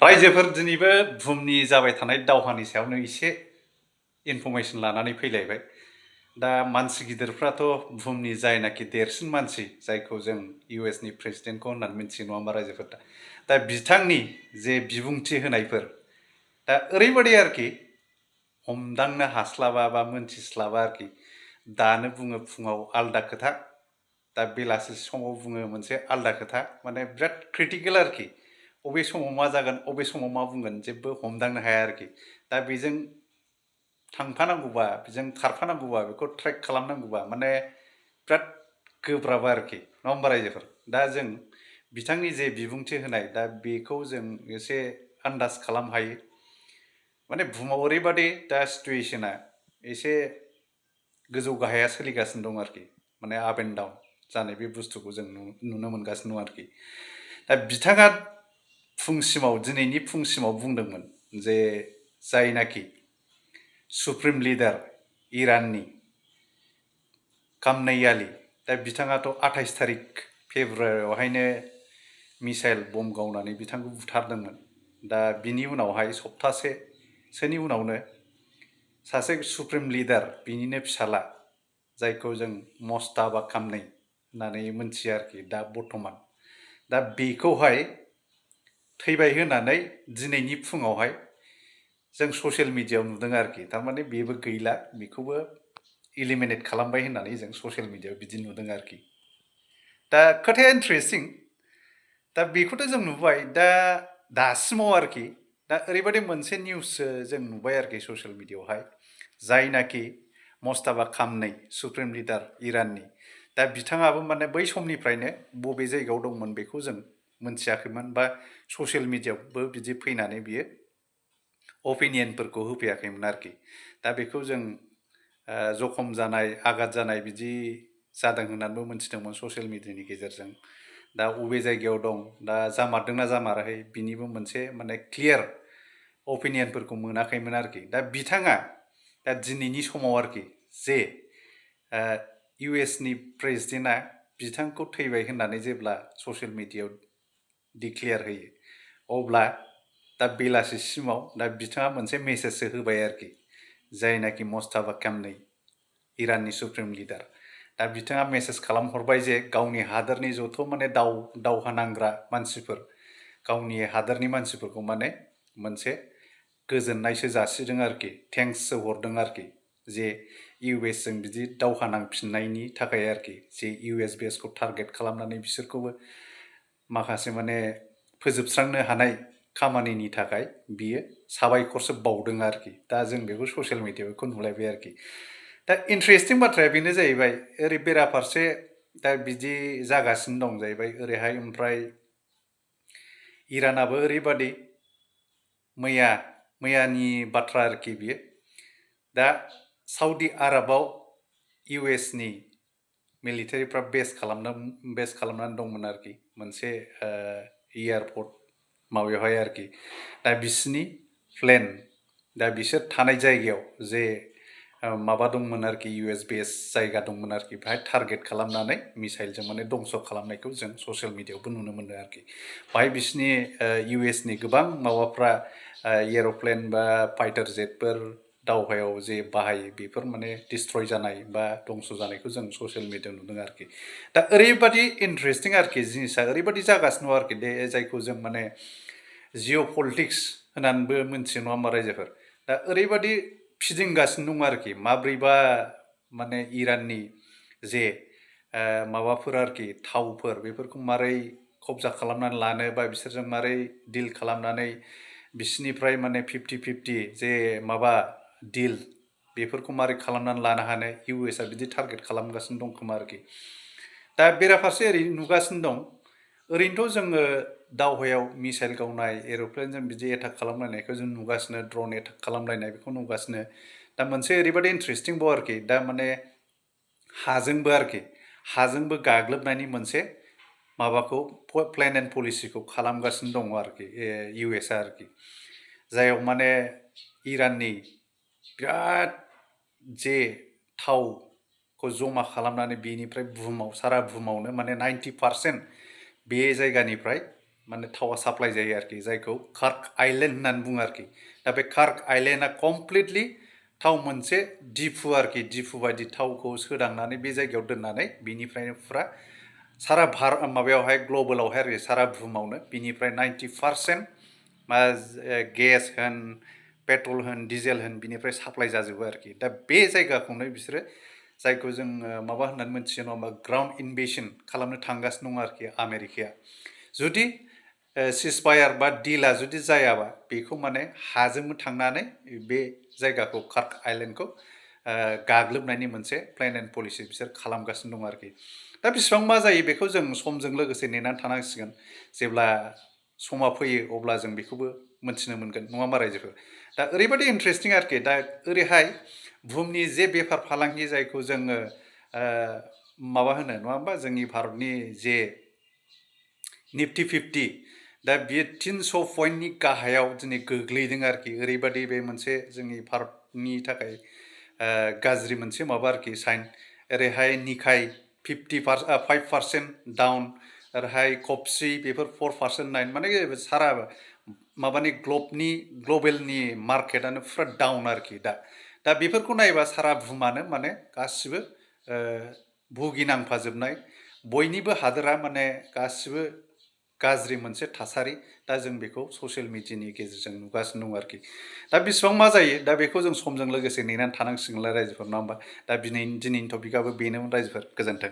रायजोफोर दिनैबो बुहुमनि जाबाय थानाय दावहानि सायावनो एसे इनफरमेसन लानानै फैलायबाय। दा मानसि गिदिरफ्राथ' बुहुमनि जायनाखि देरसिन मानसि जायखौ जों इउएसनि प्रेसिडेन्टखौ होननानै मिथियो नङा होमबा रायजोफोर दा बिथांनि जे बिबुंथि होनायफोर दा ओरैबायदि आरोखि हमदांनो हास्लाबा बा मोनथिस्लाबा आरोखि दानो बुङो फुङाव आलदा खोथा दा बेलासि समाव बुङो मोनसे आलदा खोथा माने बिराद क्रिटिकेल आरोखि अबे समाव मा जागोन अबे समाव मा बुंगोन जेबो हमदांनो हाया आरोखि दा बेजों थांफानांगौबा बेजों खारफानांगौबा बेखौ ट्रेक खालामनांगौबा माने बिराद गोब्राब आरोखि नङा होमबा रायजोफोर दा जों बिथांनि जे बिबुंथि होनाय दा बेखौ जों एसे आन्दाज खालाम हायो माने बुहुमाव ओरैबादि दा सिटुएसना एसे गोजौ गाहाया सोलिगासिनो दं आरोखि माने आप एन्ड डाउन जानाय बे बुस्थुखौ जों नुनो मोनगासिनो दं आरोखि दा बिथाङा फुंसिमाव दिनैनि फुंसिमाव बुंदोंमोन जे जायनाखि सुप्रिम लिडार इराननि खामनेयालि दा बिथाङाथ' 28 थारिख फेब्रुवारियावहायनो मिसाइल बम गावनानै बिथांखौ बुथारदोंमोन दा बिनि उनावहाय सप्तासेसोनि उनावनो सासे सुप्रिम लिडार बिनिनो फिसाला जायखौ जों मस्ताबा खामनै होननानै मोनथियो आरोखि दा बर्थमान दा बेखौहाय थैबाय होननानै दिनैनि फुङावहाय जों ससियेल मिडियायाव नुदों आरोखि थारमाने बेबो गैला बेखौबो इलिमिनेट खालामबाय होननानै जों ससियेल मिडियायाव बिदि नुदों आरोखि दा खोथाया इन्ट्रेस्टिं दा बेखौथ' जों नुबाय दा दासिमाव आरोखि दा ओरैबायदि मोनसे निउससो जों नुबाय आरोखि ससियेल मिडियायावहाय जायनाखि मस्ताबा खामनै सुप्रिम लिडार इराननि दा बिथाङाबो माने बै समनिफ्रायनो बबे जायगायाव दंमोन बेखौ जों मोनथियाखैमोन बा ससियेल मिडियायावबो बिदि फैनानै बियो अपिनियनफोरखौ होफैयाखैमोन आरोखि दा बेखौ जों जखम जानाय आघात जानाय बिदि जादों होननानैबो मोनथिदोंमोन ससियेल मिडियानि गेजेरजों दा अबे जायगायाव दं दा जामारदोंना जामाराखै बिनिबो मोनसे माने क्लियार अपिनियनफोरखौ मोनाखैमोन आरोखि दा बिथाङा दा दिनैनि समाव आरोखि जे इउएसनि प्रेसिडेन्टआ बिथांखौ थैबाय होननानै जेब्ला ससियेल मिडियायाव डिक्लेयार होयो अब्ला दा बेलासिसिमाव दा बिथाङा मोनसे मेसेजसो होबाय आरोखि जायनाखि मस्ताबा खामनै इराननि सुप्रिम लिडार दा बिथाङा मेसेज खालामहरबाय जे गावनि हादोरनि जथ' माने दावहा नांग्रा मानसिफोर गावनि हादोरनि मानसिफोरखौ माने मोनसे गोजोननायसो जासिदों आरोखि थेंक्ससो हरदों आरोखि जे इउएसजों बिदि दावहा नांफिननायनि थाखाय आरोखि जे इउएस बेसखौ टारगेट खालामनानै बिसोरखौबो माखासे माने फोजोबस्रांनो हानाय खामानिनि थाखाय बियो साबायखरसो बावदों आरोखि दा जों बेखौ ससियेल मिडियायाव बेखौ नुलायबाय आरोखि दा इन्ट्रेस्टिं बाथ्राया बेनो जाहैबाय ओरै बेराफारसे दा बिदि जागासिनो दं जाहैबाय ओरैहाय ओमफ्राय इरानाबो ओरैबादि मैयानि बाथ्रा आरोखि बियो दा साउदी आरबाव इउएसनि मिलिटारिफ्रा बेस खालामनानै दंमोन आरोखि मोनसे एयारपर्ट माबायावहाय आरोखि दा बिसिनि प्लेन दा बिसोर थानाय जायगायाव जे माबा दंमोन आरोखि इउएस बेस जायगा दंमोन आरोखि बेहाय टारगेट खालामनानै मिसाइलजों माने दंस' खालामनायखौ जों ससियेल मिडियायावबो नुनो मोनदों आरोखि बाहाय बिसिनि इउएसनि गोबां माबाफ्रा एर'प्लेन बा फाइटार जेटफोर दावहायाव जे बाहायो बेफोर माने डिस्ट्रय जानाय बा दंस' जानायखौ जों ससियेल मिडियायाव नुदों आरोखि दा ओरैबादि इन्ट्रेस्टिं आरोखि जिनिसा ओरैबादि जागासिनो दं आरोखि दे जायखौ जों माने जिअ' पलिटिक्स होननानैबो मोनथियो नङा होमबा रायजोफोर दा ओरैबादि फिदिंगासिनो दं आरोखि माब्रैबा माने इराननि जे माबाफोर आरोखि थावफोर बेफोरखौ मारै कब्जा खालामनानै लानो बा बिसोरजों मारै डिल खालामनानै बिसिनिफ्राय माने 50-50 जे माबा डिल बेफोरखौ मारै खालामनानै लानो हानो इउएसआ बिदि टारगेट खालामगासिनो दं खोमा आरोखि दा बेराफारसे ओरै नुगासिनो दं ओरैनोथ' जोङो दावहायाव मिसाइल गावनाय एर'प्लेनजों बिदि एटाक खालामलायनायखौ जों नुगासिनो ड्रन एटाक खालामलायनाय बेखौ नुगासिनो दा मोनसे ओरैबादि इन्ट्रेस्टिंबाव आरोखि दा माने हाजोंबो गाग्लोबनायनि मोनसे माबाखौ प्लेन एन्ड पलिसिखौ खालामगासिनो दङ आरोखि इउएसआ आरोखि जायाव माने इराननि बिराद जे थावखौ जमा खालामनानै बेनिफ्राय सारा बुहुमावनो माने 90% बे जायगानिफ्राय माने थावा साप्लाइ जायो आरोखि जायखौ खार्ग आइलेण्ड होननानै बुङो आरोखि दा बे खार्ग आइलेण्डआ कमप्लिटलि थाव मोनसे दिफु आरोखि दिफु बायदि थावखौ सोदांनानै बे जायगायाव दोननानै बिनिफ्रायनो फुरा सारा माबायावहाय ग्लबेलावहाय आरोखि सारा बुहुमावनो बिनिफ्राय 90% मा गेस होन पेट्रल होन डिजेल होन बिनिफ्राय साप्लाइ जाजोबो आरोखि दा बे जायगाखौनो बिसोरो जायखौ जों माबा होननानै मोनथियो नङा होमबा ग्राउन्ड इनभेसन खालामनो थांगासिनो दङ आरोखि आमेरिकाया जुदि सिजफायार बा डिला जुदि जायाबा बेखौ माने हाजोंबो थांनानै बे जायगाखौ खार्ग आइलेण्डखौ गाग्लोबनायनि मोनसे प्लेन एन्ड पलिसि बिसोर खालामगासिनो दं आरोखि दा बेसेबां मा जायो बेखौ जों समजों लोगोसे नेनानै थानांसिगोन जेब्ला समा फैयो अब्ला जों बेखौबो मोनथिनो मोनगोन नङा होमबा रायजोफोर दा ओरैबायदि इन्टारेस्टिं आरोखि दा ओरैहाय बुहुमनि जे बेफार फालांगि जायखौ जोङो माबा होनो नङा होमबा जोंनि भारतनि जे निफ्टि 50 दा बियो 300 पइन्टनि गाहायाव दिनै गोग्लैदों आरोखि ओरैबायदि बे मोनसे जोंनि भारतनि थाखाय गाज्रि मोनसे माबा आरोखि साइन ओरैहाय निकाय 5% डाउन ओरैहाय कपसि बेफोर 4% नाइन माने सारा माबानि ग्लबेलनि मार्केटानो फुरा डाउन आरोखि दा बेफोरखौ नायोबा सारा बुहुमानो माने गासिबो भुगिनांफाजोबनाय बयनिबो हादोरा माने गासिबो गाज्रि मोनसे थासारि दा जों बेखौ ससियेल मिडियानि गेजेरजों नुगासिनो दं आरोखि दा बेसेबां मा जायो दा बेखौ जों समजों लोगोसे नेनानै थानांसिगोनलाय रायजोफोर नङा होमबा दा दिनैनि टपिकआबो बेनोमोन रायजोफोर गोजोन्थों